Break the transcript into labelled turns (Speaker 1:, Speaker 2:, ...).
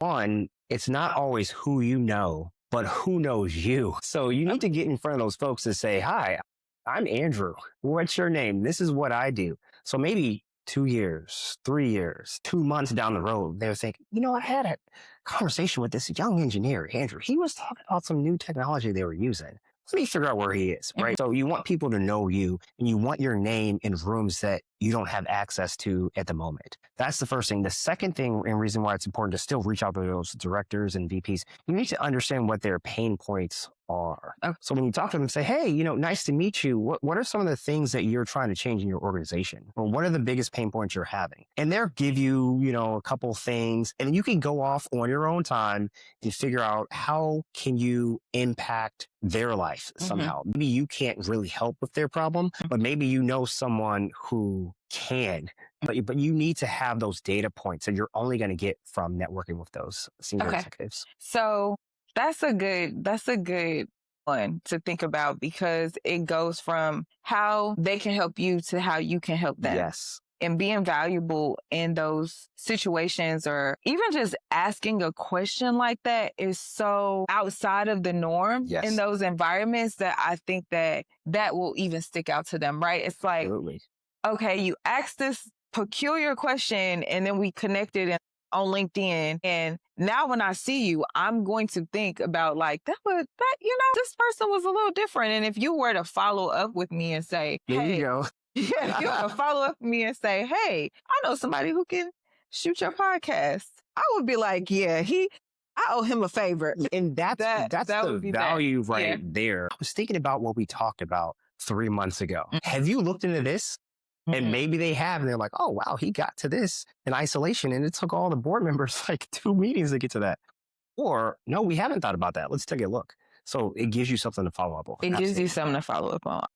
Speaker 1: one, it's not always who you know, but who knows you. So you need to get in front of those folks and say, hi, I'm Andrew. What's your name? This is what I do. So maybe 2 years, 3 years, 2 months down the road, they're thinking, I had a conversation with this young engineer, Andrew. He was talking about some new technology they were using. Let me figure out where he is, right? So you want people to know you and you want your name in rooms that you don't have access to at the moment. That's the first thing. The second thing and reason why it's important to still reach out to those directors and VPs, you need to understand what their pain points are.
Speaker 2: Okay.
Speaker 1: So when you talk to them, say, hey, nice to meet you. What are some of the things that you're trying to change in your organization? Or what are the biggest pain points you're having? And they'll give you, a couple things, and then you can go off on your own time and figure out how can you impact their life somehow. Maybe you can't really help with their problem, but maybe you know someone who can. But you need to have those data points that you're only going to get from networking with those senior executives.
Speaker 2: So that's a good one to think about, because it goes from how they can help you to how you can help them.
Speaker 1: Yes.
Speaker 2: And being valuable in those situations, or even just asking a question like that, is so outside of the norm in those environments that I think that will even stick out to them, right? It's like,
Speaker 1: Absolutely.
Speaker 2: Okay, you asked this peculiar question and then we connected on LinkedIn. And now when I see you, I'm going to think about this person was a little different. And if you were to follow up with me and say,
Speaker 1: There
Speaker 2: hey,
Speaker 1: you go.
Speaker 2: if you were to follow up with me and say, hey, I know somebody who can shoot your podcast, I would be like, I owe him a favor.
Speaker 1: And that's the value there. I was thinking about what we talked about 3 months ago. Have you looked into this? And maybe they have, and they're like, oh, wow, he got to this in isolation, and it took all the board members 2 meetings to get to that. Or, no, we haven't thought about that. Let's take a look. So it gives you something to follow up on.
Speaker 2: It gives you something to follow up on.